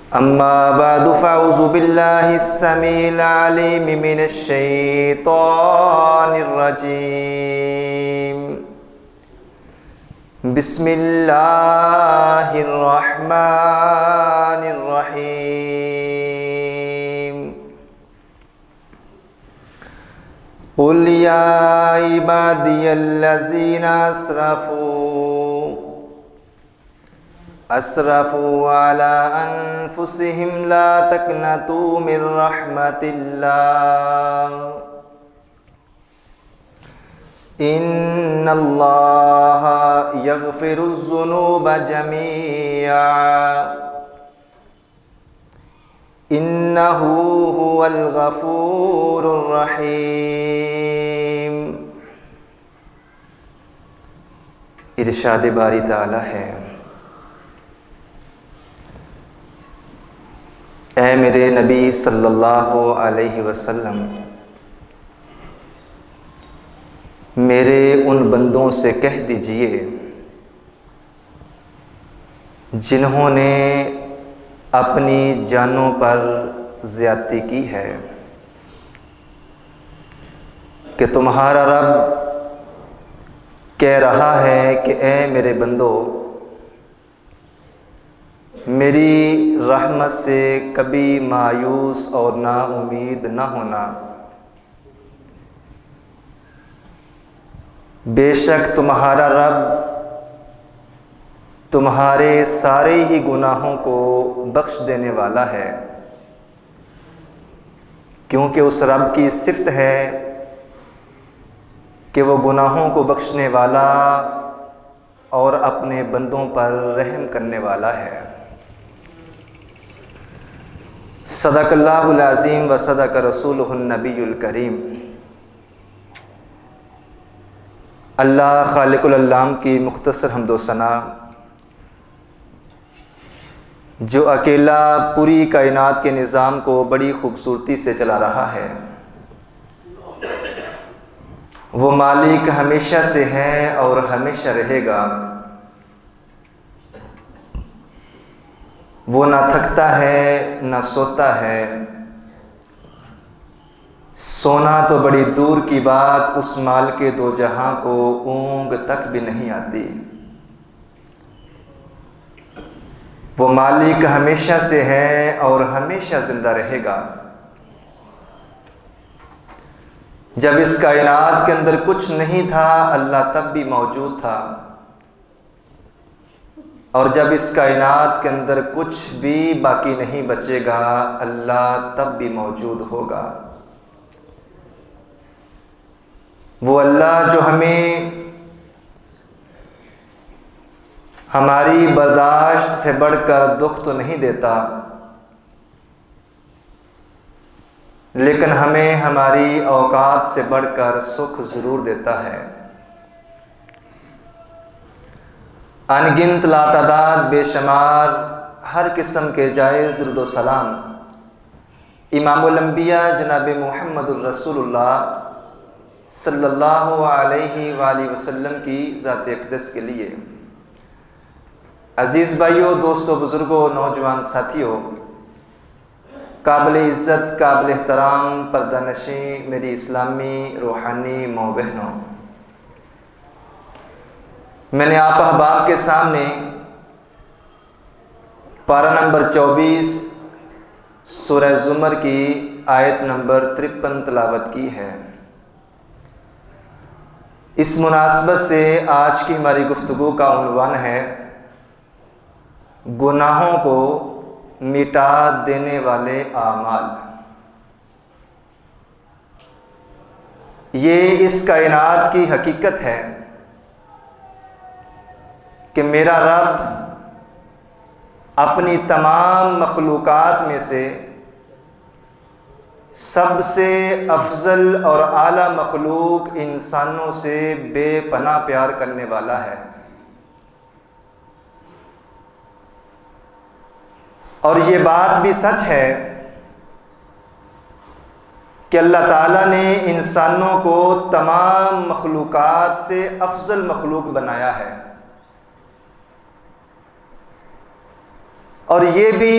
अम्मा बादु फ़अऊज़ु बिल्लाहिस्समीइल अलीम मिनश्शैतानिर्रजीम। बिस्मिल्लाहिर्रहमानिर्रहीम। क़ुल या इबादियल्लज़ीना असरफ़ू अला अनफुसिहिम ला तक़नतू मिन रहमतिल्लाह इन्नल्लाहा यग़फ़िरुज़्ज़ुनूब जमीआ इन्नहू हुवल गफ़ूरुर रहीम। इरशाद बारी ताला है, ऐ मेरे नबी सल्लल्लाहु अलैहि वसल्लम, मेरे उन बंदों से कह दीजिए जिन्होंने अपनी जानों पर ज़्यादती की है कि तुम्हारा रब कह रहा है कि ऐ मेरे बंदो, मेरी रहमत से कभी मायूस और ना उम्मीद न होना। बेशक तुम्हारा रब तुम्हारे सारे ही गुनाहों को बख्श देने वाला है, क्योंकि उस रब की सिफ़त है कि वो गुनाहों को बख्शने वाला और अपने बंदों पर रहम करने वाला है। सदक़ल्लाहुल अज़ीम व सदक़ रसूलुहुन नबियुल करीम। अल्लाह खालिकुल अल्लाम की मुख्तसर हम्द व सना, जो अकेला पूरी कायनात के निज़ाम को बड़ी ख़ूबसूरती से चला रहा है, वो मालिक हमेशा से है और हमेशा रहेगा। वो ना थकता है ना सोता है। सोना तो बड़ी दूर की बात, उस माल के दो जहां को ऊँग तक भी नहीं आती। वो मालिक हमेशा से है और हमेशा ज़िंदा रहेगा। जब इस कायनात के अंदर कुछ नहीं था, अल्लाह तब भी मौजूद था, और जब इस कायनात के अंदर कुछ भी बाकी नहीं बचेगा, अल्लाह तब भी मौजूद होगा। वो अल्लाह जो हमें हमारी बर्दाश्त से बढ़कर दुख तो नहीं देता, लेकिन हमें हमारी औकात से बढ़कर सुख ज़रूर देता है। अनगिनत लातादाद बेशुमार हर किस्म के जायज़ दुरूद व सलाम इमामुल अंबिया जनाब मुहम्मदुर रसूलुल्लाह सल्लल्लाहु अलैहि वसल्लम की ज़ात अक़दस के लिए। अज़ीज़ भाइयों, दोस्तों, बुज़ुर्गों, नौजवान साथियों, काबिल इज़्ज़त, काबिल एहतराम पर्दानशीं मेरी इस्लामी रूहानी माँ बहनों, मैंने आप अहबाब के सामने पारा नंबर 24 सूरह ज़ुमर की आयत नंबर 53 तिलावत की है। इस मुनासबत से आज की हमारी गुफ्तगू का उन्वान है, गुनाहों को मिटा देने वाले आमाल। ये इस कायनात की हकीकत है कि मेरा रब अपनी तमाम मखलूक़ात में से सबसे अफजल और आला मखलूक इंसानों से बेपनाह प्यार करने वाला है। और ये बात भी सच है कि अल्लाह ताला ने इंसानों को तमाम मखलूक़ात से अफजल मखलूक बनाया है। और ये भी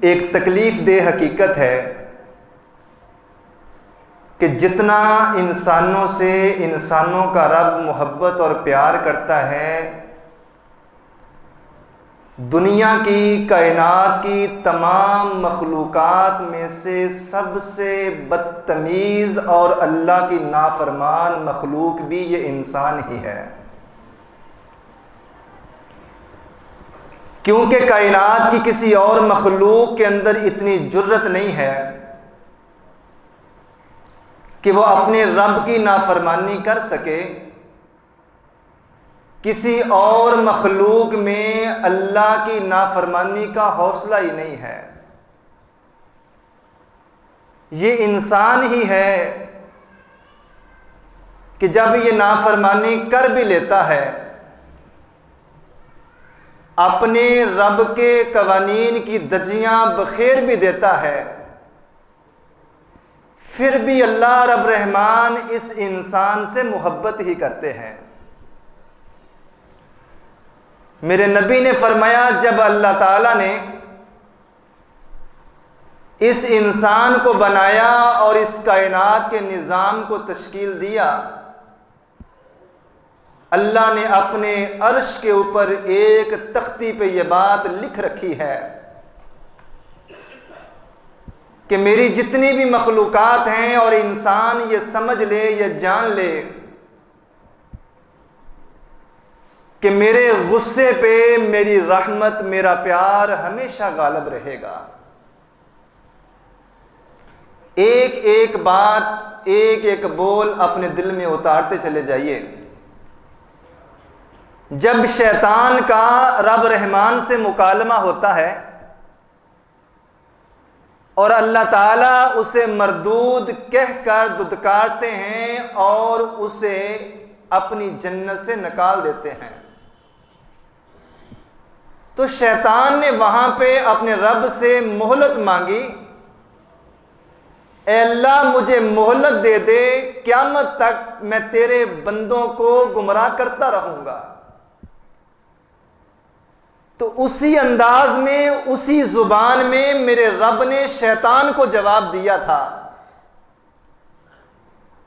एक तकलीफ देह हकीकत है कि जितना इंसानों से इंसानों का रब मोहब्बत और प्यार करता है, दुनिया की कायनात की तमाम मखलूक़ात में से सबसे बदतमीज़ और अल्लाह की नाफरमान मखलूक भी ये इंसान ही है। क्योंकि कायनात की किसी और मखलूक के अंदर इतनी जुर्रत नहीं है कि वो अपने रब की नाफरमानी कर सके। किसी और मखलूक में अल्लाह की नाफरमानी का हौसला ही नहीं है। ये इंसान ही है कि जब ये नाफरमानी कर भी लेता है, अपने रब के कवानीन की धज्जियां बखेर भी देता है, फिर भी अल्लाह रब रहमान इस इंसान से मोहब्बत ही करते हैं। मेरे नबी ने फरमाया, जब अल्लाह ताला ने इस इंसान को बनाया और इस कायनात के निज़ाम को तश्कील दिया, अल्लाह ने अपने अर्श के ऊपर एक तख्ती पे ये बात लिख रखी है कि मेरी जितनी भी मखलूक़ात हैं, और इंसान ये समझ ले, ये जान ले कि मेरे गुस्से पे मेरी रहमत, मेरा प्यार हमेशा गालिब रहेगा। एक एक बात, एक एक बोल अपने दिल में उतारते चले जाइए। जब शैतान का रब रहमान से मुकालमा होता है और अल्लाह ताला उसे मरदूद कहकर दुदकारते हैं और उसे अपनी जन्नत से निकाल देते हैं, तो शैतान ने वहां पे अपने रब से मोहलत मांगी, ऐ अल्लाह मुझे मोहलत दे दे, क़यामत तक मैं तेरे बंदों को गुमराह करता रहूंगा। तो उसी अंदाज में, उसी जुबान में मेरे रब ने शैतान को जवाब दिया था,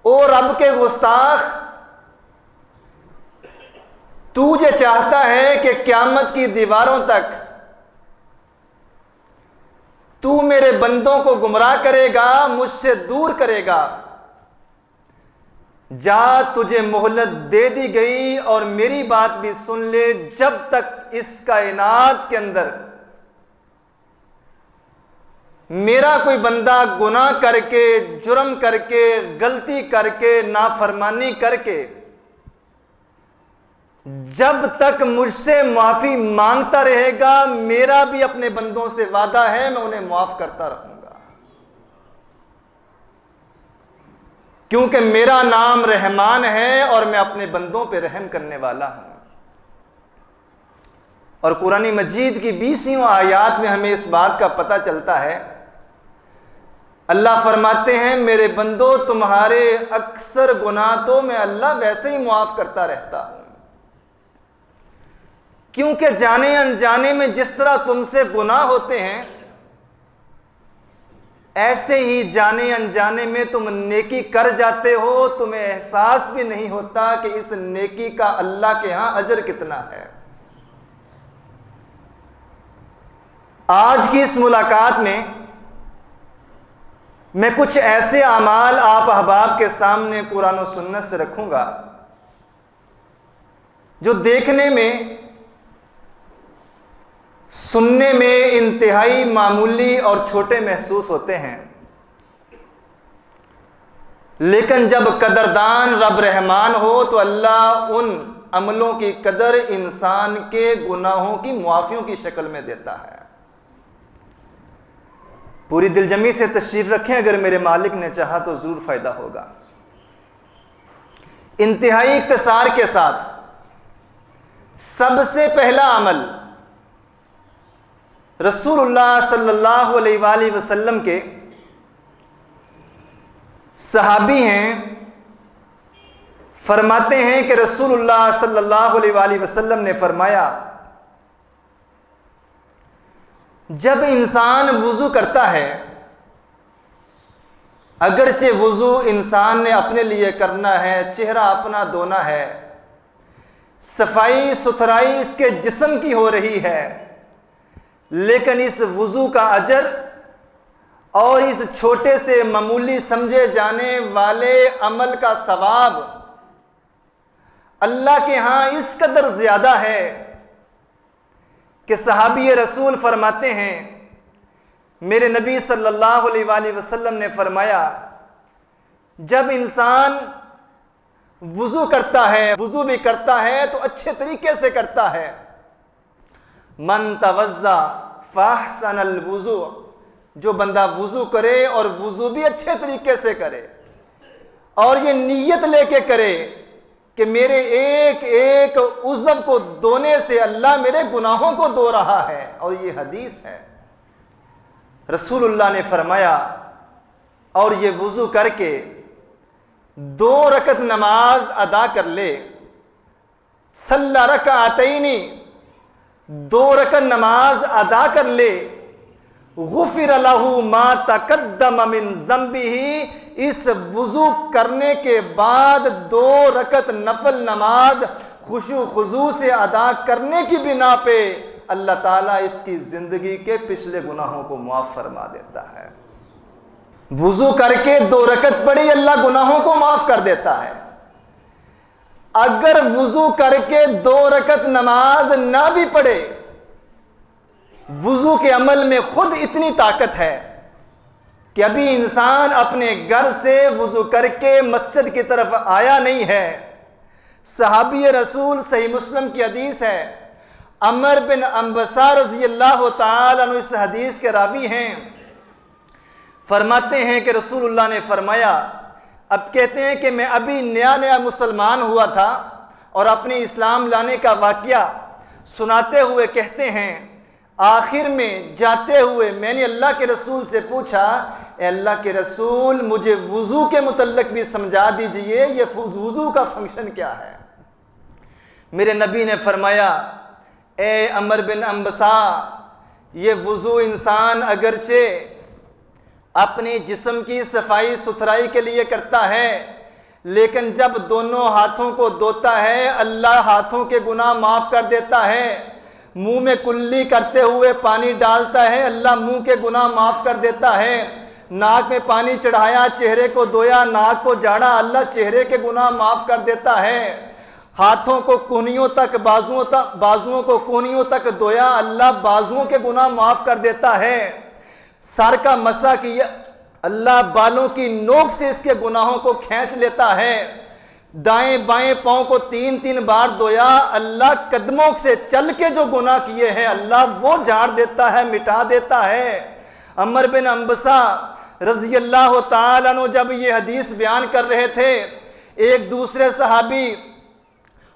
ओ रब के गुस्ताख, तू ये चाहता है कि क़यामत की दीवारों तक तू मेरे बंदों को गुमराह करेगा, मुझसे दूर करेगा। जा, तुझे मोहलत दे दी गई, और मेरी बात भी सुन ले, जब तक इस कायनात के अंदर मेरा कोई बंदा गुनाह करके, जुर्म करके, गलती करके, नाफरमानी करके जब तक मुझसे माफी मांगता रहेगा, मेरा भी अपने बंदों से वादा है, मैं उन्हें माफ करता रहूंगा। क्योंकि मेरा नाम रहमान है और मैं अपने बंदों पे रहम करने वाला हूं। और कुरानी मजीद की 20वीं आयत में हमें इस बात का पता चलता है, अल्लाह फरमाते हैं, मेरे बंदो तुम्हारे अक्सर गुनाह तो मैं अल्लाह वैसे ही मुआफ करता रहता हूं। क्योंकि जाने अनजाने में जिस तरह तुमसे गुनाह होते हैं, ऐसे ही जाने अनजाने में तुम नेकी कर जाते हो, तुम्हें एहसास भी नहीं होता कि इस नेकी का अल्लाह के यहां अजर कितना है। आज की इस मुलाकात में मैं कुछ ऐसे अमाल आप अहबाब के सामने कुरान और सुन्नत से रखूंगा जो देखने में, सुनने में इंतहाई मामूली और छोटे महसूस होते हैं, लेकिन जब कदरदान रब रहमान हो तो अल्लाह उन अमलों की कदर इंसान के गुनाहों की मुआफियों की शक्ल में देता है। पूरी दिलजमी से तशरीफ रखें, अगर मेरे मालिक ने चाहा तो जरूर फायदा होगा। इंतहाई इख्तिसार के साथ सबसे पहला अमल रसूलुल्लाह सल्लल्लाहु अलैहि वसल्लम के सहाबी हैं, फरमाते हैं कि रसूलुल्लाह सल्लल्लाहु अलैहि वसल्लम ने फरमाया, जब इंसान वुज़ू करता है, अगरचे वुज़ू इंसान ने अपने लिए करना है, चेहरा अपना धोना है, सफाई सुथराई इसके जिस्म की हो रही है, लेकिन इस वुज़ू का अजर और इस छोटे से मामूली समझे जाने वाले अमल का सवाब अल्लाह के यहाँ इस कदर ज़्यादा है कि सहाबी रसूल फरमाते हैं, मेरे नबी सल्लल्लाहु अलैहि वसल्लम ने फरमाया, जब इंसान वुज़ू करता है, वुज़ू भी करता है तो अच्छे तरीके से करता है। मन तवज़्ज़ा फ़अहसनल वुज़ू, जो बंदा वुज़ू करे और वुज़ू भी अच्छे तरीके से करे और ये नीयत लेके करे कि मेरे एक एक उज़्व को धोने से अल्लाह मेरे गुनाहों को धो रहा है, और ये हदीस है। रसूलुल्लाह ने फरमाया, और ये वुज़ू करके 2 रकत नमाज अदा कर ले, सल्ला रकअतैनी, 2 रकत नमाज अदा कर ले, गुफ़िर लहू मा तक़द्दम मिन ज़ंबिही, इस वुज़ू करने के बाद 2 रकत नफल नमाज खुशू खुजू से अदा करने की बिना पे अल्लाह ताला इसकी ज़िंदगी के पिछले गुनाहों को माफ़ फरमा देता है। वुज़ू करके 2 रकत पढ़ी, अल्लाह गुनाहों को माफ़ कर देता है। अगर वुज़ू करके 2 रकत नमाज ना भी पढ़े, वुज़ू के अमल में खुद इतनी ताकत है कि अभी इंसान अपने घर से वुज़ू करके मस्जिद की तरफ आया नहीं है। सहाबी रसूल, सही मुस्लिम की हदीस है, अमर बिन अंबसा रज़ी अल्लाह ताला अन्हु इस हदीस के रावी हैं, फरमाते हैं कि रसूलुल्लाह ने फरमाया, अब कहते हैं कि मैं अभी नया नया मुसलमान हुआ था और अपने इस्लाम लाने का वाक़या सुनाते हुए कहते हैं, आखिर में जाते हुए मैंने अल्लाह के रसूल से पूछा, ए अल्लाह के रसूल, मुझे वुज़ू के मुतल्लिक़ भी समझा दीजिए, ये वुज़ू का फंक्शन क्या है। मेरे नबी ने फरमाया, ए अमर बिन अंबसा, ये वुज़ू इंसान अगरचे अपने जिस्म की सफाई सुथराई के लिए करता है, लेकिन जब दोनों हाथों को धोता है अल्लाह हाथों के गुनाह माफ़ कर देता है। मुंह में कुल्ली करते हुए पानी डालता है, अल्लाह मुंह के गुनाह माफ़ कर देता है। नाक में पानी चढ़ाया, चेहरे को धोया, नाक को झाड़ा, अल्लाह चेहरे के गुनाह माफ़ कर देता है। हाथों को कोहनियों तक, बाजुओं को कोहनियों तक धोया, अल्लाह बाजुओं के गुनाह माफ़ कर देता है। सर का मसा किया, अल्लाह बालों की नोक से इसके गुनाहों को खींच लेता है। दाएं बाएं पाँव को 3-3 बार धोया, अल्लाह कदमों से चल के जो गुनाह किए हैं अल्लाह वो झाड़ देता है, मिटा देता है। अमर बिन अंबसा रज़ी अल्लाह ताला अन्हु जब ये हदीस बयान कर रहे थे, एक दूसरे सहाबी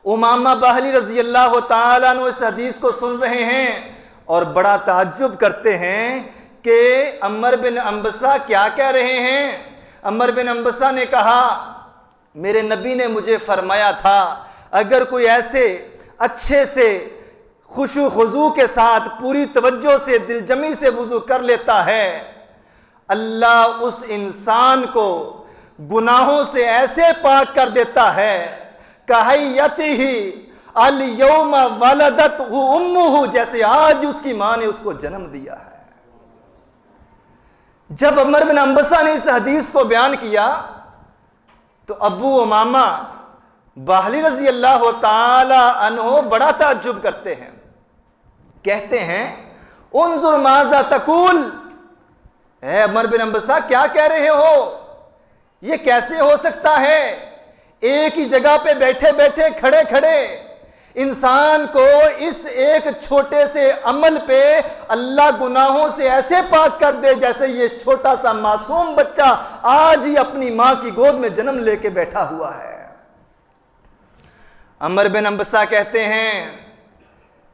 उमामा बाहली रज़ी अल्लाह ताला अन्हु इस हदीस को सुन रहे हैं और बड़ा ताज्जुब करते हैं कि अमर बिन अंबसा क्या कह रहे हैं। अमर बिन अंबसा ने कहा, मेरे नबी ने मुझे फरमाया था, अगर कोई ऐसे अच्छे से खुशू खुजू के साथ पूरी तवज्जो से दिलजमी से वुज़ू कर लेता है, अल्लाह उस इंसान को गुनाहों से ऐसे पाक कर देता है, कहयतिही अल यौम वलदतहु उम्मुहु, जैसे आज उसकी मां ने उसको जन्म दिया है। जब अमर बिन अंबसा ने इस हदीस को बयान किया तो अबू उमामा बाहली रज़ी अल्लाह ताला अन्हु बड़ा ताज्जुब करते हैं, कहते हैं, उन्जुर माज़ा तकूल, ए अमर बिन अंबसा क्या कह रहे हो, ये कैसे हो सकता है। एक ही जगह पे बैठे बैठे खड़े खड़े इंसान को इस एक छोटे से अमल पे अल्लाह गुनाहों से ऐसे पाक कर दे जैसे ये छोटा सा मासूम बच्चा आज ही अपनी मां की गोद में जन्म लेके बैठा हुआ है। अमर बिन अंबसा कहते हैं,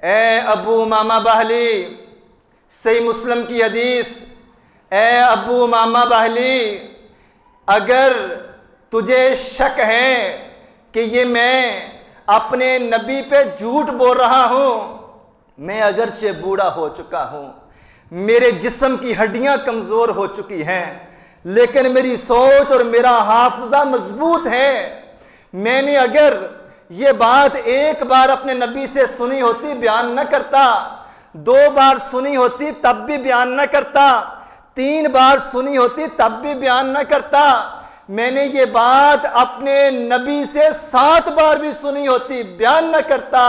ए अबू मामा बाहली, सही मुस्लिम की हदीस, ए अबू मामा बाहली, अगर तुझे शक है कि ये मैं अपने नबी पे झूठ बोल रहा हूं, मैं अगरचे बूढ़ा हो चुका हूं, मेरे जिस्म की हड्डियां कमज़ोर हो चुकी हैं, लेकिन मेरी सोच और मेरा हाफजा मजबूत है। मैंने अगर ये बात एक बार अपने नबी से सुनी होती बयान न करता, 2 बार सुनी होती तब भी बयान न करता, 3 बार सुनी होती तब भी बयान न करता। मैंने ये बात अपने नबी से 7 बार भी सुनी होती बयान न करता,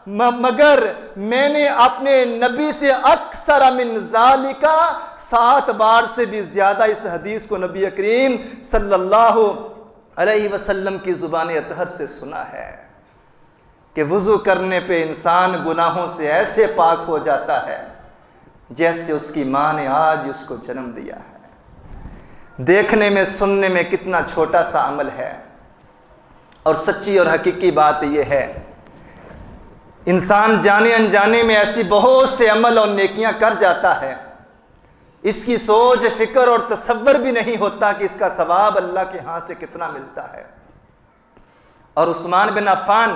मगर मैंने अपने नबी से अक्सर मिन ज़ालिका 7 बार से भी ज़्यादा इस हदीस को नबी करीम सल्लल्लाहु अलैहि वसल्लम की ज़ुबान अतहर से सुना है कि वुज़ू करने पे इंसान गुनाहों से ऐसे पाक हो जाता है जैसे उसकी माँ ने आज उसको जन्म दिया है। देखने में सुनने में कितना छोटा सा अमल है, और सच्ची और हकीकी बात यह है, इंसान जाने अनजाने में ऐसी बहुत से अमल और नेकियां कर जाता है, इसकी सोच फिक्र और तसव्वुर भी नहीं होता कि इसका सवाब अल्लाह के हाथ से कितना मिलता है। और उस्मान बिन अफ़्फ़ान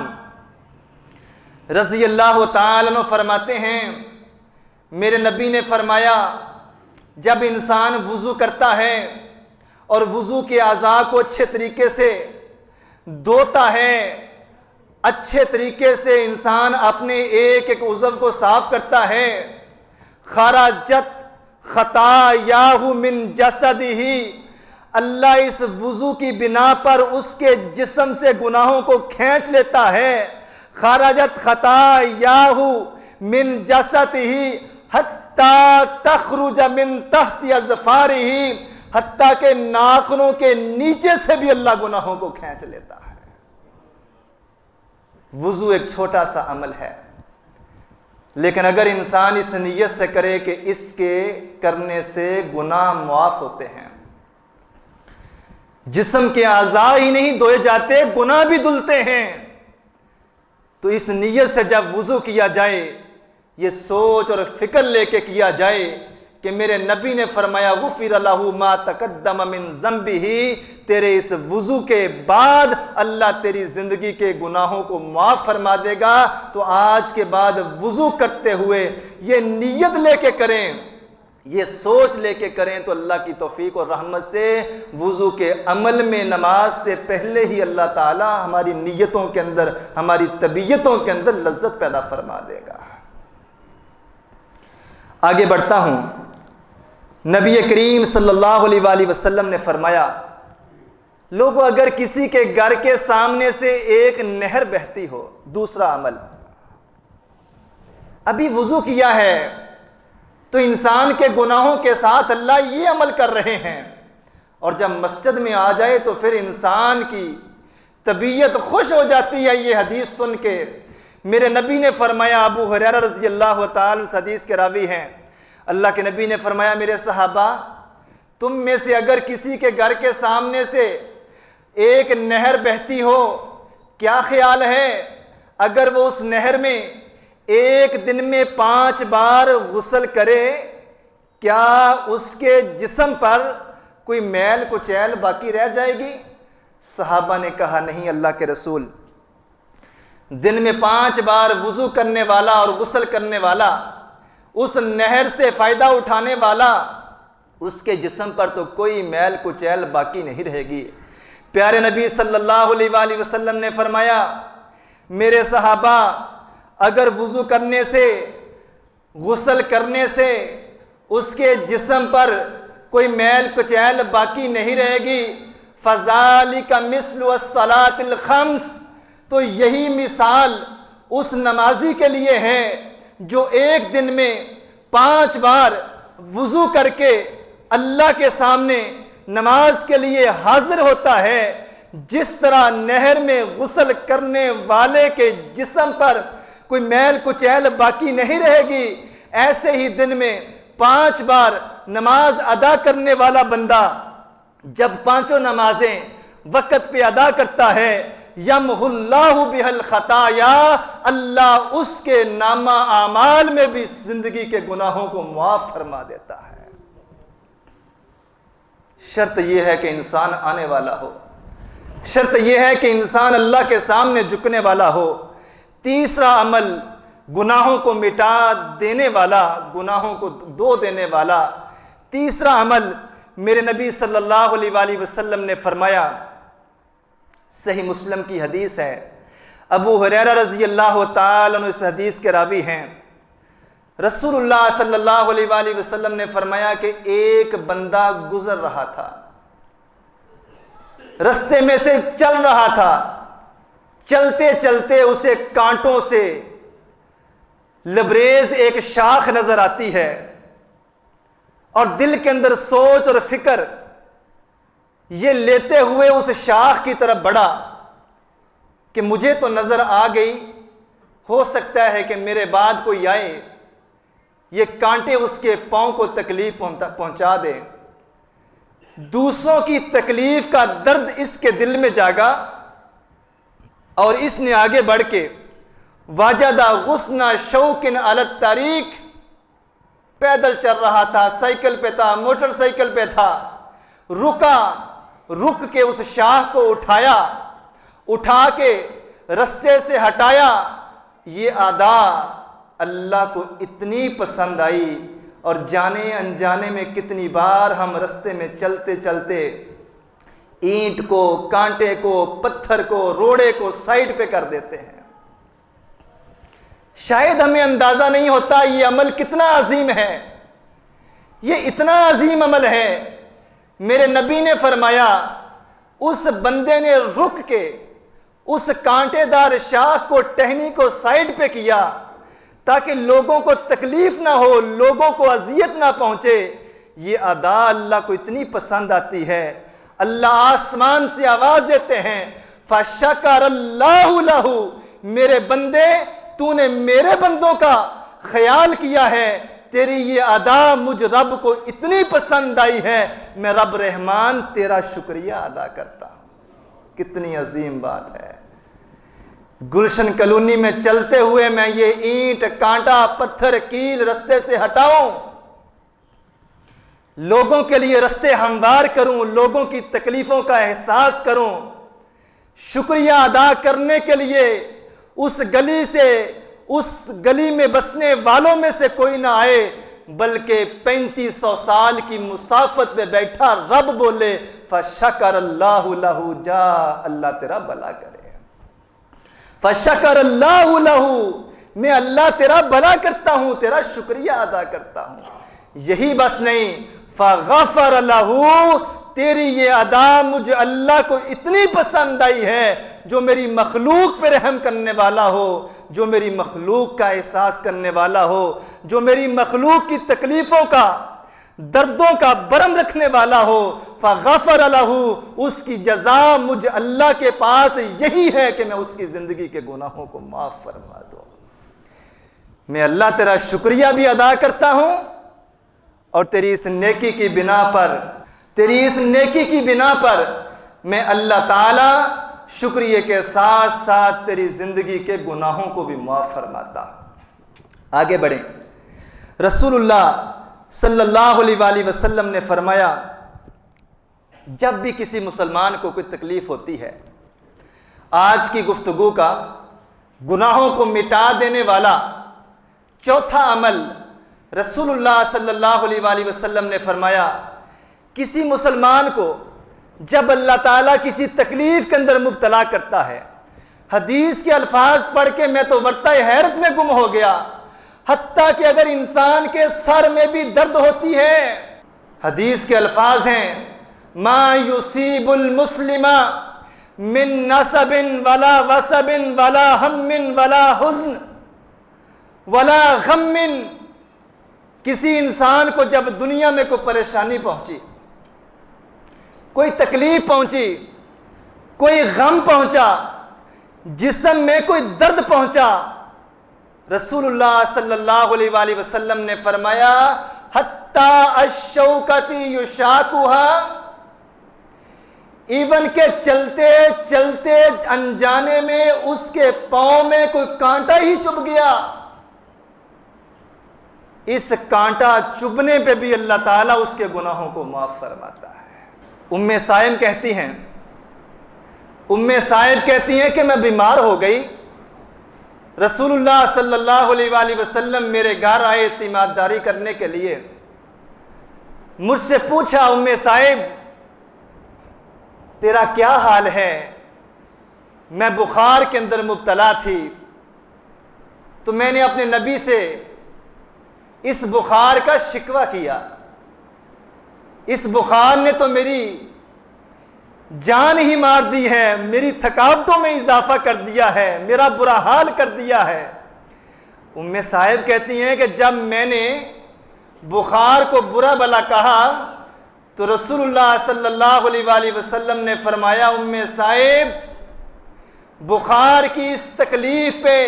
रज़ी अल्लाह ताला अन्हु फरमाते हैं, मेरे नबी ने फरमाया, जब इंसान वुज़ू करता है और वुज़ू के अज़ा को अच्छे तरीके से धोता है, अच्छे तरीके से इंसान अपने एक एक उज़व को साफ करता है, खराजत खतायाहु मिन जसदिही, अल्लाह इस वुज़ू की बिना पर उसके जिस्म से गुनाहों को खींच लेता है। खराजत खतायाहु मिन जसदिही हत्ता तखरुज मिन तहती अज़फ़ारिही, हत्ता के नाखूनों के नीचे से भी अल्लाह गुनाहों को खींच लेता है। वुज़ू एक छोटा सा अमल है, लेकिन अगर इंसान इस नीयत से करे कि इसके करने से गुनाह मुआफ़ होते हैं, जिस्म के आज़ा ही नहीं धोए जाते, गुनाह भी धुलते हैं, तो इस नीयत से जब वुज़ू किया जाए, ये सोच और फिक्र लेके किया जाए कि मेरे नबी ने फरमाया गुफ़िर लहू मा तक़द्दम मिन ज़ंबिही, तेरे इस वुज़ू के बाद अल्लाह तेरी ज़िंदगी के गुनाहों को माफ़ फरमा देगा। तो आज के बाद वुज़ू करते हुए ये नीयत लेके करें, ये सोच लेके करें, तो अल्लाह की तौफीक और रहमत से वुज़ू के अमल में नमाज से पहले ही अल्लाह ताला हमारी नीयतों के अंदर, हमारी तबीयतों के अंदर लज्जत पैदा फरमा देगा। आगे बढ़ता हूँ। नबी करीम सल्लल्लाहु अलैहि वसल्लम ने फरमाया, लोगों अगर किसी के घर के सामने से एक नहर बहती हो, दूसरा अमल, अभी वुज़ू किया है तो इंसान के गुनाहों के साथ अल्लाह ये अमल कर रहे हैं, और जब मस्जिद में आ जाए तो फिर इंसान की तबीयत खुश हो जाती है। ये हदीस सुन के मेरे नबी ने फरमाया, अबू हुरैरा रज़ी अल्लाह ताला उस हदीस के रावी हैं, अल्लाह के नबी ने फरमाया, मेरे सहाबा, तुम में से अगर किसी के घर के सामने से एक नहर बहती हो, क्या ख्याल है अगर वो उस नहर में एक दिन में 5 बार गुस्ल करे, क्या उसके जिस्म पर कोई मैल कुचैल बाकी रह जाएगी? सहाबा ने कहा, नहीं अल्लाह के रसूल, दिन में 5 बार वुज़ू करने वाला और गुस्ल करने वाला, उस नहर से फ़ायदा उठाने वाला, उसके जिस्म पर तो कोई मैल कुचैल बाकी नहीं रहेगी। प्यारे नबी सल्लल्लाहु अलैहि वसल्लम ने फरमाया, मेरे सहाबा, अगर वुज़ू करने से, गुस्ल करने से उसके जिस्म पर कोई मैल कुचैल बाकी नहीं रहेगी, फ़ज़ालिका मिस्लु अस्सलातिल खम्स, तो यही मिसाल उस नमाजी के लिए है जो एक दिन में 5 बार वुज़ू करके अल्लाह के सामने नमाज के लिए हाजिर होता है। जिस तरह नहर में गुस्ल करने वाले के जिस्म पर कोई मैल कुचैल बाकी नहीं रहेगी, ऐसे ही दिन में 5 बार नमाज अदा करने वाला बंदा जब 5 नमाजें वक़्त पे अदा करता है, यमहुल्लाहु बिहल खताया, अल्लाह उसके नामा आमाल में भी जिंदगी के गुनाहों को मुआफ़ फरमा देता है। शर्त यह है कि इंसान आने वाला हो, शर्त यह है कि इंसान अल्लाह के सामने झुकने वाला हो। तीसरा अमल गुनाहों को मिटा देने वाला, गुनाहों को धो देने वाला। तीसरा अमल मेरे नबी सल्लल्लाहु अलैहि वसल्लम ने फरमाया, सही मुस्लिम की हदीस है, अबू हुरैरा रज़ी अल्लाह ताला अन्हु इस हदीस के रावी हैं। रसूलुल्लाह सल्लल्लाहु अलैहि वसल्लम ने फरमाया कि एक बंदा गुजर रहा था, रास्ते में से चल रहा था, चलते चलते उसे कांटों से लबरेज एक शाख नजर आती है और दिल के अंदर सोच और फिक्र ये लेते हुए उस शाख की तरफ बढ़ा कि मुझे तो नजर आ गई, हो सकता है कि मेरे बाद कोई आए, ये कांटे उसके पांव को तकलीफ पहुंचा दे। दूसरों की तकलीफ का दर्द इसके दिल में जागा और इसने आगे बढ़ के वाजदा गुस्ना शौकिन अलत तारीख, पैदल चल रहा था, साइकिल पे था, मोटरसाइकिल पे था, रुक के उस शाख को उठा के रास्ते से हटाया। ये अदा अल्लाह को इतनी पसंद आई और जाने अनजाने में कितनी बार हम रास्ते में चलते चलते ईंट को, कांटे को, पत्थर को, रोड़े को साइड पे कर देते हैं। शायद हमें अंदाजा नहीं होता ये अमल कितना अजीम है, ये इतना अजीम अमल है। मेरे नबी ने फरमाया, उस बंदे ने रुक के उस कांटेदार शाख को, टहनी को साइड पे किया ताकि लोगों को तकलीफ ना हो, लोगों को अजियत ना पहुंचे। ये अदा अल्लाह को इतनी पसंद आती है, अल्लाह आसमान से आवाज देते हैं, फशकरल्लाहु लहू, मेरे बंदे तूने मेरे बंदों का ख्याल किया है, तेरी ये अदा मुझ रब को इतनी पसंद आई है, मैं रब रहमान तेरा शुक्रिया अदा करता हूं। कितनी अजीम बात है। गुलशन कॉलोनी में चलते हुए मैं ये ईंट, कांटा, पत्थर, कील रास्ते से हटाऊं, लोगों के लिए रास्ते हमवार करूं, लोगों की तकलीफों का एहसास करूं, शुक्रिया अदा करने के लिए उस गली से, उस गली में बसने वालों में से कोई ना आए, बल्कि 3500 साल की मुसाफत में बैठा रब बोले, फशकरल्लाहु लहू, जा अल्लाह तेरा भला करे। फशकरल्लाहु लहू, मैं अल्लाह तेरा भला करता हूं, तेरा शुक्रिया अदा करता हूं। यही बस नहीं, फगफर लहू, तेरी ये अदा मुझे अल्लाह को इतनी पसंद आई है, जो मेरी मखलूक पे रहम करने वाला हो, जो मेरी मखलूक का एहसास करने वाला हो, जो मेरी मखलूक की तकलीफों का, दर्दों का बरम रखने वाला हो, फगफर लहू, उसकी जजा मुझे अल्लाह के पास यही है कि मैं उसकी जिंदगी के गुनाहों को माफ फरमा दूं। मैं अल्लाह तेरा शुक्रिया भी अदा करता हूं और तेरी इस नेकी की बिना पर, तेरी इस नेकी की बिना पर मैं अल्लाह ताला शुक्रिया के साथ साथ तेरी जिंदगी के गुनाहों को भी माफ फरमाता। आगे बढ़ें। रसूलुल्लाह सल्लल्लाहु अलैहि वसल्लम ने फरमाया, जब भी किसी मुसलमान को कोई तकलीफ होती है, आज की गुफ्तगू का गुनाहों को मिटा देने वाला चौथा अमल रसूलुल्लाह सल्लल्लाहु अलैहि वसल्लम ने फरमाया, किसी मुसलमान को जब अल्लाह ताला किसी तकलीफ के अंदर मुब्तला करता है, हदीस के अल्फाज पढ़ के मैं तो वर्ताए हैरत में गुम हो गया, हत्ता कि अगर इंसान के सर में भी दर्द होती है, हदीस के अल्फाज हैं, मा युसीबुल मुस्लिमा मिन नसबिन वला वसबिन वला हम्मिन वला हुज़्न वला गम्मिन, किसी इंसान को जब दुनिया में कोई परेशानी पहुंची, कोई तकलीफ पहुंची, कोई गम पहुंचा, जिस्म में कोई दर्द पहुंचा, रसूलुल्लाह सल्लल्लाहु अलैहि वसल्लम ने फरमाया, हत्ता अश्शौकती युशाकुहा, इवन के चलते चलते अनजाने में उसके पांव में कोई कांटा ही चुभ गया, इस कांटा चुभने पे भी अल्लाह ताला उसके गुनाहों को माफ फरमाता है। उम्मे साइम कहती हैं कि मैं बीमार हो गई, रसूलुल्लाह सल्लल्लाहु अलैहि वसल्लम मेरे घर आए तीमारदारी करने के लिए। मुझसे पूछा, उम्मे साहिब तेरा क्या हाल है? मैं बुखार के अंदर मुब्तला थी, तो मैंने अपने नबी से इस बुखार का शिकवा किया। इस बुखार ने तो मेरी जान ही मार दी है, मेरी थकावटों में इजाफा कर दिया है, मेरा बुरा हाल कर दिया है। उम्मे साहिब कहती हैं कि जब मैंने बुखार को बुरा भला कहा तो रसूलुल्लाह सल्लल्लाहु अलैहि वसल्लम ने फरमाया, उम्मे साहिब बुखार की इस तकलीफ पे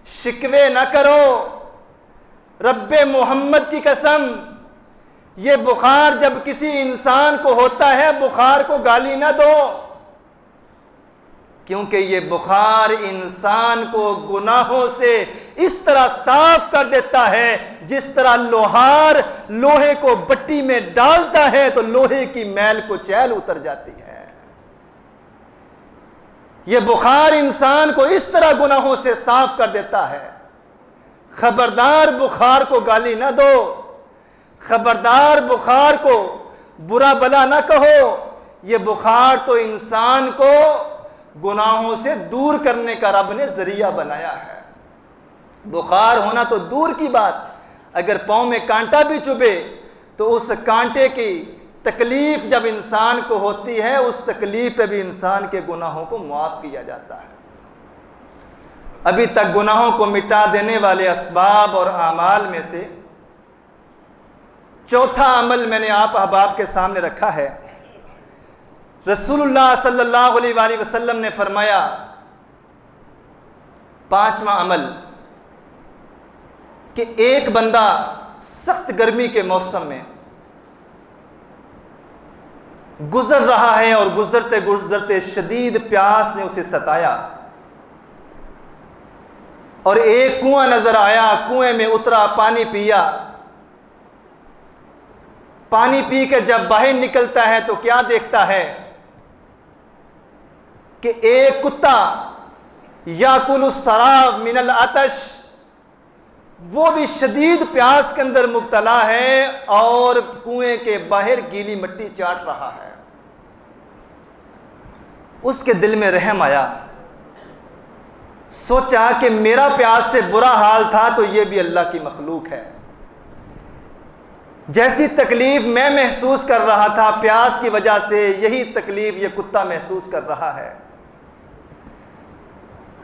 शिकवे न करो, रब्बे मोहम्मद की कसम ये बुखार जब किसी इंसान को होता है बुखार को गाली ना दो, क्योंकि ये बुखार इंसान को गुनाहों से इस तरह साफ कर देता है जिस तरह लोहार लोहे को भट्टी में डालता है तो लोहे की मैल कुचैल उतर जाती है। ये बुखार इंसान को इस तरह गुनाहों से साफ कर देता है। खबरदार बुखार को गाली ना दो, खबरदार बुखार को बुरा भला ना कहो। ये बुखार तो इंसान को गुनाहों से दूर करने का रब ने जरिया बनाया है। बुखार होना तो दूर की बात, अगर पाँव में कांटा भी चुभे तो उस कांटे की तकलीफ जब इंसान को होती है उस तकलीफ पे भी इंसान के गुनाहों को मुआफ किया जाता है। अभी तक गुनाहों को मिटा देने वाले असबाब और आमाल में से चौथा अमल मैंने आप अहबाब के सामने रखा है। रसूलुल्लाह सल्लल्लाहु अलैहि वसल्लम ने फरमाया, पांचवा अमल कि एक बंदा सख्त गर्मी के मौसम में गुजर रहा है और गुजरते गुजरते शदीद प्यास ने उसे सताया और एक कुआं नजर आया, कुएं में उतरा, पानी पिया। पानी पी के जब बाहर निकलता है तो क्या देखता है कि एक कुत्ता याकुलु शराब मिनल आतश, वो भी शदीद प्यास के अंदर मुब्तला है और कुएं के बाहर गीली मिट्टी चाट रहा है। उसके दिल में रहम आया, सोचा कि मेरा प्यास से बुरा हाल था तो ये भी अल्लाह की मखलूक है। जैसी तकलीफ मैं महसूस कर रहा था प्यास की वजह से, यही तकलीफ ये कुत्ता महसूस कर रहा है।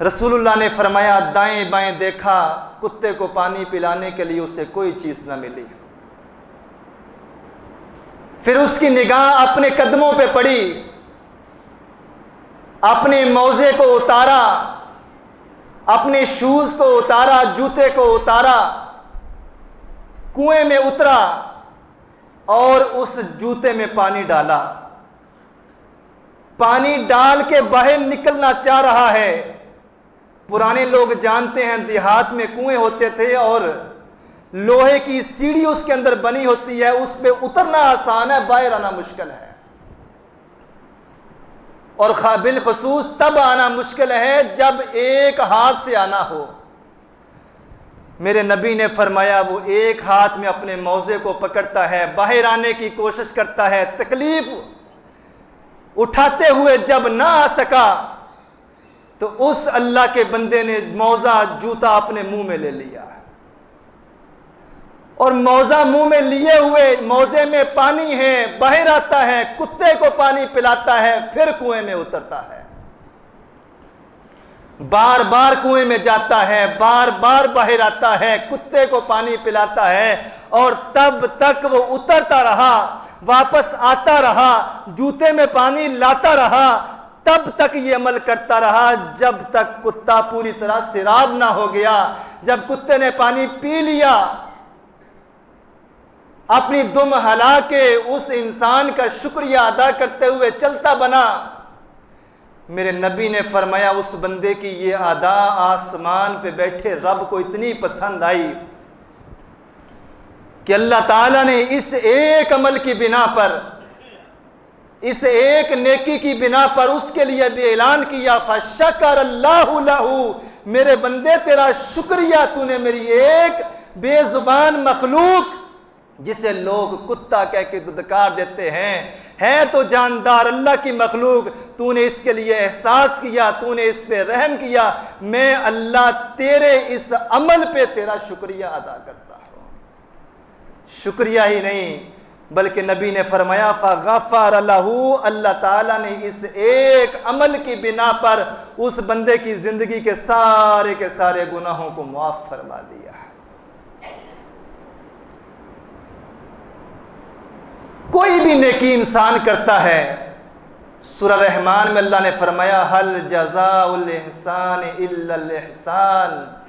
रसूलुल्लाह ने फरमाया, दाएं बाएं देखा, कुत्ते को पानी पिलाने के लिए उसे कोई चीज न मिली। फिर उसकी निगाह अपने कदमों पे पड़ी, अपने मौजे को उतारा, अपने शूज को उतारा, जूते को उतारा, कुएं में उतरा और उस जूते में पानी डाला। पानी डाल के बाहर निकलना चाह रहा है। पुराने लोग जानते हैं देहात में कुएं होते थे और लोहे की सीढ़ी उसके अंदर बनी होती है, उस पे उतरना आसान है, बाहर आना मुश्किल है। और बिल खसूस तब आना मुश्किल है जब एक हाथ से आना हो। मेरे नबी ने फरमाया, वो एक हाथ में अपने मौजे को पकड़ता है, बाहर आने की कोशिश करता है, तकलीफ उठाते हुए जब ना आ सका तो उस अल्लाह के बंदे ने मौजा जूता अपने मुंह में ले लिया और मौजा मुंह में लिए हुए मौजे में पानी है, बाहर आता है, कुत्ते को पानी पिलाता है, फिर कुएं में उतरता है, बार बार कुएं में जाता है, बार बार बाहर आता है, कुत्ते को पानी पिलाता है और तब तक वो उतरता रहा, वापस आता रहा, जूते में पानी लाता रहा, तब तक ये अमल करता रहा जब तक कुत्ता पूरी तरह सिराब ना हो गया। जब कुत्ते ने पानी पी लिया, अपनी दुम हला के उस इंसान का शुक्रिया अदा करते हुए चलता बना। मेरे नबी ने फरमाया, उस बंदे की ये अदा आसमान पे बैठे रब को इतनी पसंद आई कि अल्लाह ताला ने इस एक अमल की बिना पर इस एक नेकी की बिना पर उसके लिए भी ऐलान किया, फशकर अल्लाहु लहू, मेरे बंदे तेरा शुक्रिया, तूने मेरी एक बेजुबान मखलूक जिसे लोग कुत्ता कह के दुदकार देते हैं, है तो जानदार अल्लाह की मखलूक, तूने इसके लिए एहसास किया, तूने इस पे रहम किया, मैं अल्लाह तेरे इस अमल पे तेरा शुक्रिया अदा करता हूँ। शुक्रिया ही नहीं बल्कि नबी ने फरमाया फ़ग़फ़र लहू, अल्लाह ताला ने इस एक अमल की बिना पर उस बंदे की जिंदगी के सारे गुनाहों को माफ फरमा दिया। कोई भी नेकी इंसान करता है, सूरह रहमान में अल्लाह ने फरमाया हल जज़ाउल इहसान इल्लल इहसान,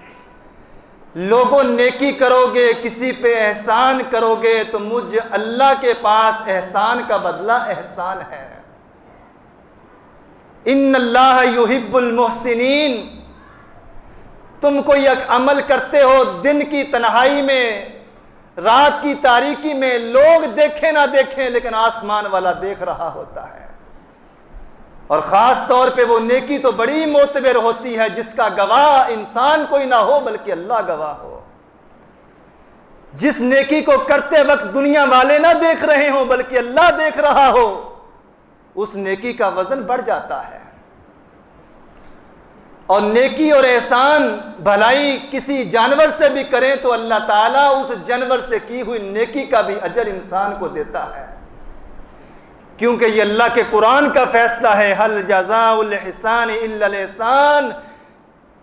लोगों नेकी करोगे, किसी पे एहसान करोगे तो मुझ अल्लाह के पास एहसान का बदला एहसान है। इन्नल्लाह युहिब्बुल मुहसिनीन, तुम कोई अमल करते हो दिन की तन्हाई में, रात की तारीकी में, लोग देखें ना देखें लेकिन आसमान वाला देख रहा होता है। और ख़ास तौर पे वो नेकी तो बड़ी मोतबर होती है जिसका गवाह इंसान कोई ना हो बल्कि अल्लाह गवाह हो। जिस नेकी को करते वक्त दुनिया वाले ना देख रहे हो बल्कि अल्लाह देख रहा हो, उस नेकी का वजन बढ़ जाता है। और नेकी और एहसान भलाई किसी जानवर से भी करें तो अल्लाह ताला उस जानवर से की हुई नेकी का भी अजर इंसान को देता है, क्योंकि ये अल्लाह के कुरान का फैसला है, हल जज़ाउल इहसान इल्लल इहसान,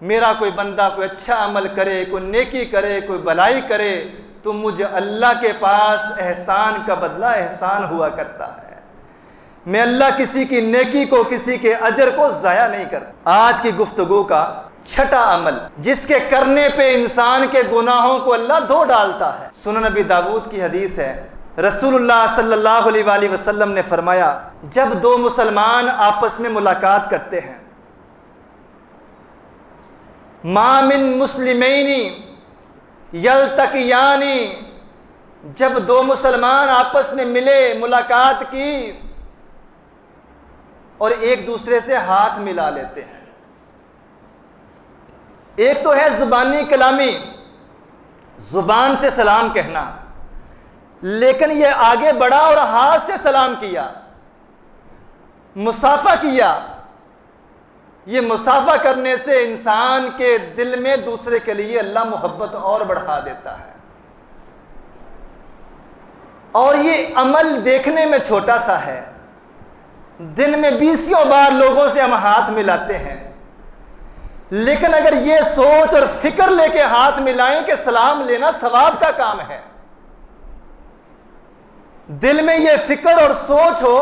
मेरा कोई बंदा कोई अच्छा अमल करे, कोई नेकी करे, कोई भलाई करे तो मुझे अल्लाह के पास एहसान का बदला एहसान हुआ करता है। मैं अल्लाह किसी की नेकी को, किसी के अजर को ज़ाया नहीं करता। आज की गुफ्तगू का छठा अमल जिसके करने पे इंसान के गुनाहों को अल्लाह धो डालता है। सुनन नबी दाऊद की हदीस है, रसूलुल्लाह सल्लल्लाहु अलैहि वसल्लम ने फरमाया, जब दो मुसलमान आपस में मुलाकात करते हैं, मा मिन मुस्लिमैनी यल्तक़ियानी, जब दो मुसलमान आपस में मिले, मुलाकात की और एक दूसरे से हाथ मिला लेते हैं। एक तो है जुबानी कलामी, जुबान से सलाम कहना, लेकिन ये आगे बढ़ा और हाथ से सलाम किया, मुसाफा किया। ये मुसाफा करने से इंसान के दिल में दूसरे के लिए अल्लाह मोहब्बत और बढ़ा देता है। और ये अमल देखने में छोटा सा है, दिन में 20 बार लोगों से हम हाथ मिलाते हैं, लेकिन अगर ये सोच और फिक्र लेके हाथ मिलाएं कि सलाम लेना सवाब का काम है, दिल में ये फिक्र और सोच हो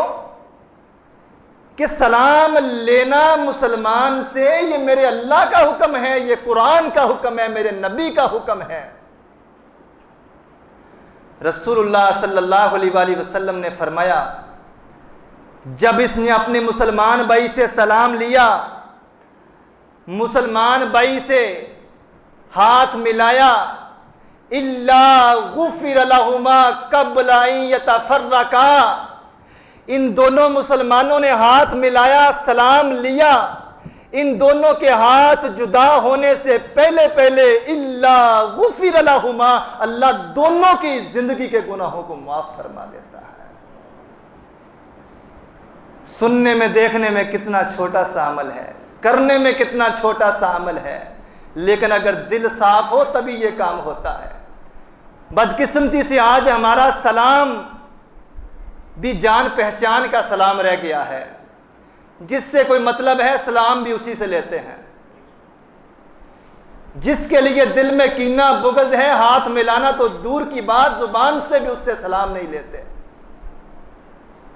कि सलाम लेना मुसलमान से ये मेरे अल्लाह का हुक्म है, ये कुरान का हुक्म है, मेरे नबी का हुक्म है। रसूलुल्लाह सल्लल्लाहु अलैहि वसल्लम ने फरमाया, जब इसने अपने मुसलमान भाई से सलाम लिया, मुसलमान भाई से हाथ मिलाया, इल्ला गुफिर लहुमा क़ब्ल अन यतफर्रका, इन दोनों मुसलमानों ने हाथ मिलाया, सलाम लिया, इन दोनों के हाथ जुदा होने से पहले पहले इल्ला गुफिर लहुमा, अल्लाह दोनों की जिंदगी के गुनाहों को माफ फरमा देता है। सुनने में देखने में कितना छोटा सा अमल है, करने में कितना छोटा सा अमल है, लेकिन अगर दिल साफ हो तभी ये काम होता है। बदकिस्मती से आज हमारा सलाम भी जान पहचान का सलाम रह गया है, जिससे कोई मतलब है सलाम भी उसी से लेते हैं। जिसके लिए दिल में कीना बुग़्ज़ है, हाथ मिलाना तो दूर की बात, जुबान से भी उससे सलाम नहीं लेते।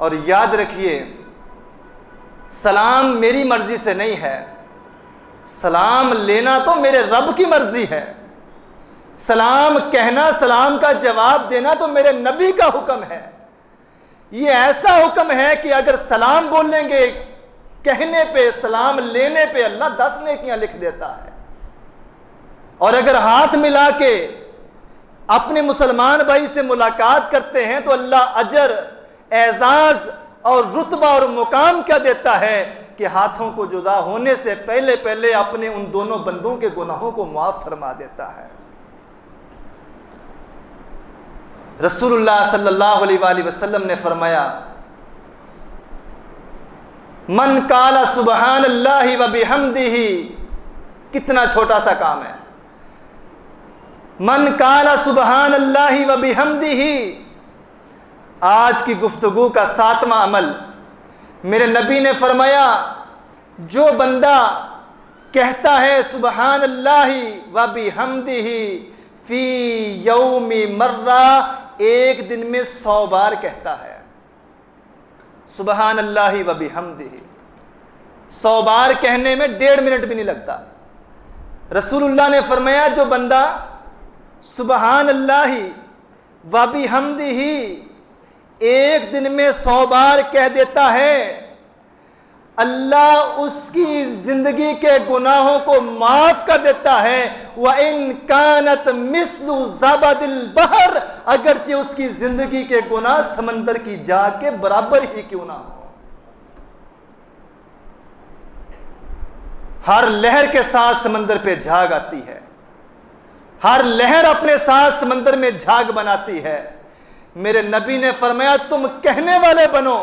और याद रखिए, सलाम मेरी मर्जी से नहीं है, सलाम लेना तो मेरे रब की मर्जी है। सलाम कहना, सलाम का जवाब देना तो मेरे नबी का हुक्म है। ये ऐसा हुक्म है कि अगर सलाम बोलेंगे, कहने पे, सलाम लेने पे अल्लाह 10 नेकियां लिख देता है। और अगर हाथ मिला के अपने मुसलमान भाई से मुलाकात करते हैं तो अल्लाह अजर, एजाज और रुतबा और मुकाम क्या देता है कि हाथों को जुदा होने से पहले पहले अपने उन दोनों बंदों के गुनाहों को माफ फरमा देता है। रसूलुल्लाह सल्लल्लाहु अलैहि वसल्लम ने फरमाया, मन काला सुबहान अल्लाहि व बिहम्दिही, कितना छोटा सा काम है। मन काला सुबहान अल्लाहि व बिहम्दिही, आज की गुफ्तगू का 7वां अमल, मेरे नबी ने फरमाया जो बंदा कहता है सुबहान अल्लाहि व बिहम्दिही फी यौमी मर्रा, एक दिन में 100 बार कहता है सुबहान अल्लाहि व बिहम्दिही, 100 बार कहने में 1.5 मिनट भी नहीं लगता। रसूलुल्लाह ने फरमाया जो बंदा सुबहान अल्लाहि व बिहम्दिही एक दिन में 100 बार कह देता है, अल्लाह उसकी जिंदगी के गुनाहों को माफ कर देता है। व इन कानत मिस्लु ज़बदिल बहर, अगरचे उसकी जिंदगी के गुनाह समंदर की जाग के बराबर ही क्यों ना हो। हर लहर के साथ समंदर पे झाग आती है, हर लहर अपने साथ समंदर में झाग बनाती है। मेरे नबी ने फरमाया तुम कहने वाले बनो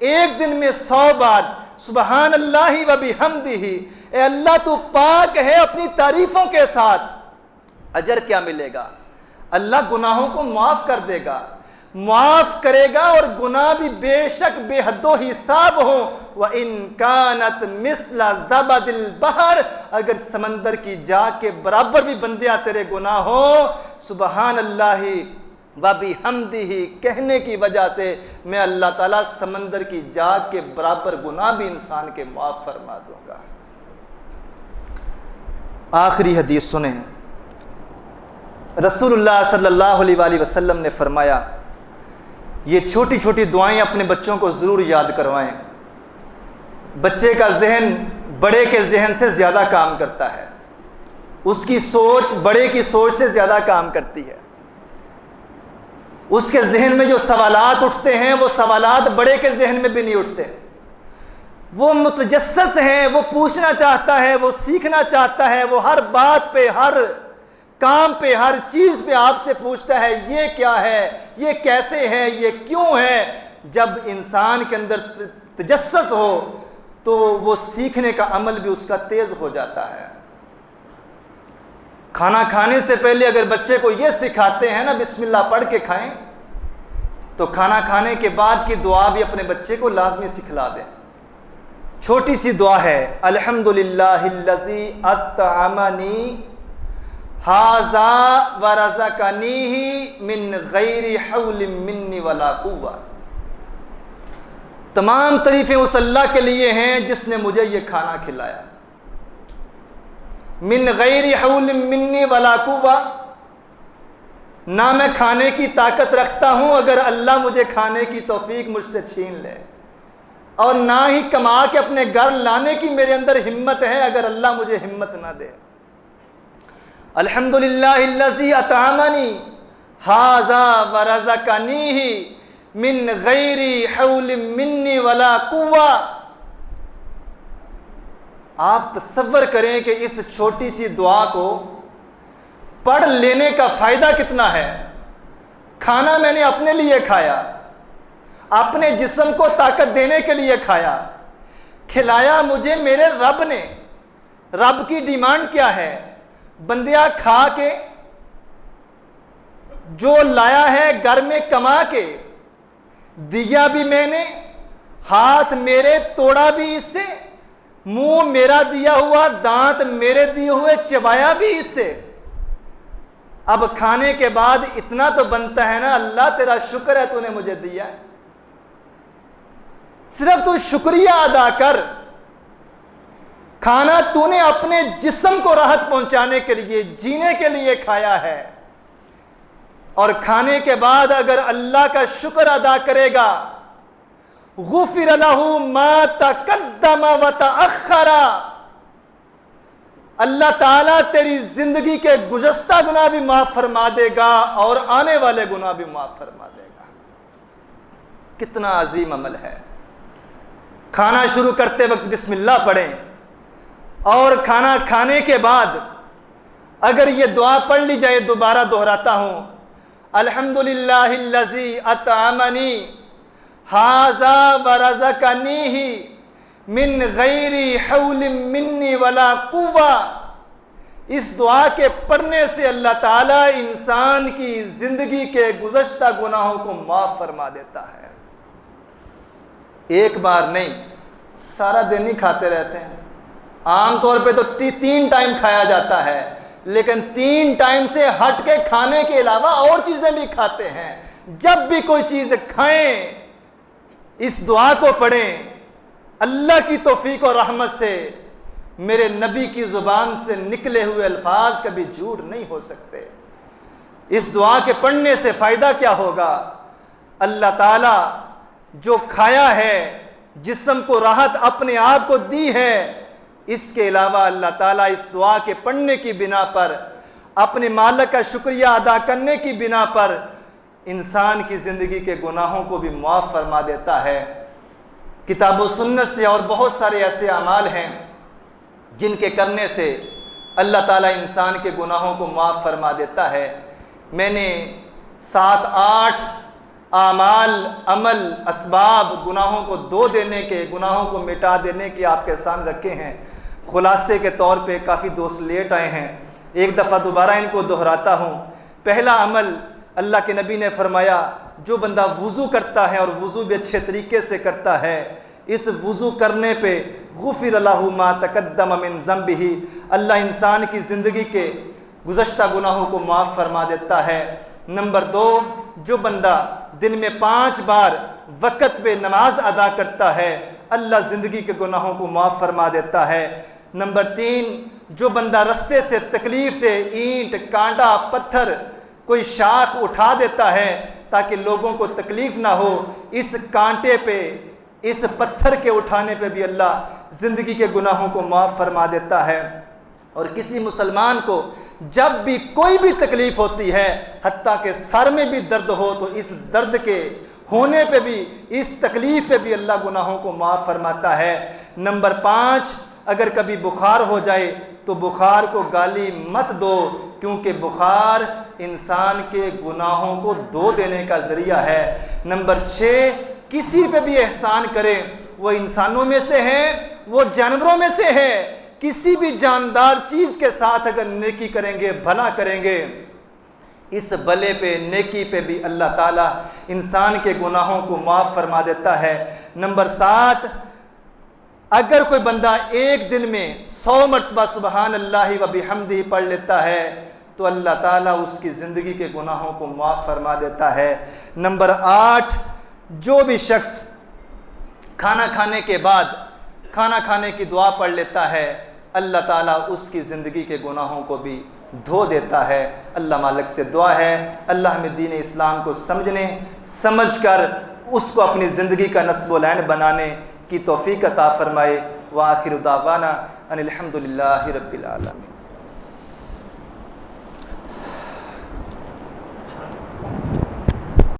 एक दिन में 100 बार सुबहान अल्लाहि व बिहम्दिही, ए अल्लाह तू पाक है अपनी तारीफों के साथ। अजर क्या मिलेगा? अल्लाह गुनाहों को माफ कर देगा, माफ करेगा, और गुनाह भी बेशक बेहदो हिसाब हो। व इन कानत मिस्ला ज़बदिल बहर, अगर समंदर की जाग के बराबर भी बंदिया तेरे गुनाह हो, सुबहान अल्लाहि व बिहम्दिही कहने की वजह से मैं अल्लाह ताला समंदर की जाग के बराबर गुनाह भी इंसान के माफ फरमा दूंगा। आखिरी हदीस सुने, रसूलुल्लाह सल्लल्लाहु अलैहि वसल्लम ने फरमाया ये छोटी छोटी दुआएं अपने बच्चों को ज़रूर याद करवाएं। बच्चे का जहन बड़े के जहन से ज़्यादा काम करता है, उसकी सोच बड़े की सोच से ज़्यादा काम करती है। उसके जहन में जो सवालात उठते हैं वो सवालात बड़े के जहन में भी नहीं उठते। वो मुतजस्सस है, वो पूछना चाहता है, वो सीखना चाहता है, वो हर बात पे, हर काम पे, हर चीज़ पे आपसे पूछता है ये क्या है, ये कैसे है, ये क्यों है। जब इंसान के अंदर तजस्सुस हो तो वो सीखने का अमल भी उसका तेज़ हो जाता है। खाना खाने से पहले अगर बच्चे को ये सिखाते हैं ना बिस्मिल्लाह पढ़ के खाएं, तो खाना खाने के बाद की दुआ भी अपने बच्चे को लाजमी सिखला दें। छोटी सी दुआ है, अल्हम्दुलिल्लाहिल्लज़ी अत्अमनी हाज़ा व रज़क़नीही मिन गैरि हौलिन मिन्नी वला कुव्वा। तमाम तारीफें उस अल्लाह के लिए हैं जिसने मुझे ये खाना खिलाया। मिन गैरि हौलिन मिन्नी वला कुव्वा, ना मैं खाने की ताकत रखता हूं अगर अल्लाह मुझे खाने की तौफीक मुझसे छीन ले, और ना ही कमा के अपने घर लाने की मेरे अंदर हिम्मत है अगर अल्लाह मुझे हिम्मत ना दे। अल्हम्दुलिल्लाहिल्लज़ी अतअमनी हाज़ा व रज़क़नीही मिन गैरि हौलिन मिन्नी वला कुव्वा। आप तसव्वुर करें कि इस छोटी सी दुआ को पढ़ लेने का फायदा कितना है। खाना मैंने अपने लिए खाया, अपने जिस्म को ताकत देने के लिए खाया, खिलाया मुझे मेरे रब ने। रब की डिमांड क्या है? बंदिया खा के जो लाया है घर में कमा के, दिया भी मैंने, हाथ मेरे तोड़ा भी इससे, मुंह मेरा दिया हुआ, दांत मेरे दिए हुए चबाया भी इससे। अब खाने के बाद इतना तो बनता है ना, अल्लाह तेरा शुक्र है तूने मुझे दिया है। सिर्फ तू शुक्रिया अदा कर। खाना तूने अपने जिस्म को राहत पहुंचाने के लिए, जीने के लिए खाया है, और खाने के बाद अगर अल्लाह का शुक्र अदा करेगा, गुफिर लहू मा तक़द्दम व तअख़्ख़रा, अल्लाह ताला तेरी जिंदगी के गुज़श्ता गुनाह भी माफ फरमा देगा और आने वाले गुनाह भी माफ फरमा देगा। कितना अजीम अमल है। खाना शुरू करते वक्त बिस्मिल्लाह पढ़ें, और खाना खाने के बाद अगर ये दुआ पढ़ ली जाए, दोबारा दोहराता हूँ, अल्हम्दुलिल्लाहिल्लज़ी अतअमनी हाज़ा व रज़क़नीही मिन गैरी हौलिन मिन्नी वला कुव्वा। इस दुआ के पढ़ने से अल्लाह ताला इंसान की ज़िंदगी के गुज़श्ता गुनाहों को माफ़ फरमा देता है। एक बार नहीं, सारा दिन ही खाते रहते हैं। आम तौर पे तो 3 टाइम खाया जाता है, लेकिन 3 टाइम से हट के खाने के अलावा और चीज़ें भी खाते हैं। जब भी कोई चीज़ खाएं, इस दुआ को पढ़ें। अल्लाह की तौफीक और रहमत से मेरे नबी की ज़ुबान से निकले हुए अल्फाज कभी झूठ नहीं हो सकते। इस दुआ के पढ़ने से फ़ायदा क्या होगा? अल्लाह ताला जो खाया है, जिस्म को राहत अपने आप को दी है, इसके अलावा अल्लाह ताला इस दुआ के पढ़ने की बिना पर, अपने मालिक का शुक्रिया अदा करने की बिना पर इंसान की ज़िंदगी के गुनाहों को भी माफ़ फरमा देता है। किताब व सुन्नत से और बहुत सारे ऐसे अमाल हैं जिनके करने से अल्लाह ताला इंसान के गुनाहों को माफ़ फरमा देता है। मैंने 7-8 आमाल, अमल, असबाब गुनाहों को धो देने के, गुनाहों को मिटा देने के आपके सामने रखे हैं। खुलासे के तौर पे काफ़ी दोस्त लेट आए हैं, एक दफ़ा दोबारा इनको दोहराता हूँ। पहला अमल, अल्लाह के नबी ने फरमाया, जो बंदा वज़ू करता है और वज़ू भी अच्छे तरीके से करता है, इस वज़ू करने पे गुफ़िर लहू मा तक़द्दम मिन ज़ंबिही, अल्लाह इंसान की ज़िंदगी के गुज़श्ता गुनाहों को माफ़ फरमा देता है। नंबर 2, जो बंदा दिन में 5 बार वक़्त पे नमाज अदा करता है, अल्लाह ज़िंदगी के गुनाहों को माफ़ फरमा देता है। नंबर 3, जो बंदा रास्ते से तकलीफ़ दे, ईंट, कांटा, पत्थर, कोई शाख उठा देता है ताकि लोगों को तकलीफ़ ना हो, इस कांटे पे, इस पत्थर के उठाने पे भी अल्लाह ज़िंदगी के गुनाहों को माफ़ फरमा देता है। और किसी मुसलमान को जब भी कोई भी तकलीफ़ होती है, हत्ता के सर में भी दर्द हो, तो इस दर्द के होने पे भी, इस तकलीफ़ पे भी अल्लाह गुनाहों को माफ़ फरमाता है। नंबर 5, अगर कभी बुखार हो जाए तो बुखार को गाली मत दो, क्योंकि बुखार इंसान के गुनाहों को धो देने का ज़रिया है। नंबर 6, किसी पे भी एहसान करें, वो इंसानों में से हैं, वो जानवरों में से है, किसी भी जानदार चीज़ के साथ अगर नेकी करेंगे, भला करेंगे, इस भले पे, नेकी पे भी अल्लाह ताला इंसान के गुनाहों को माफ़ फरमा देता है। नंबर 7, अगर कोई बंदा एक दिन में 100 मरतबा सुबहान अल्लाह व बिहम्दिही पढ़ लेता है, तो अल्लाह ताला उसकी ज़िंदगी के गुनाहों को माफ़ फरमा देता है। नंबर 8, जो भी शख्स खाना खाने के बाद खाना खाने की दुआ पढ़ लेता है, अल्लाह ताला उसकी ज़िंदगी के गुनाहों को भी धो देता है। अल्लाह मालिक से दुआ है, अल्लाह हमें दीन इस्लाम को समझने, समझकर उसको अपनी ज़िंदगी का नस्ब-ओ-लैन बनाने की तौफ़ीक़ अता फ़रमाए। व आखिर दावाना अनिल हम्दुलिल्लाहि रब्बिल आलमीन।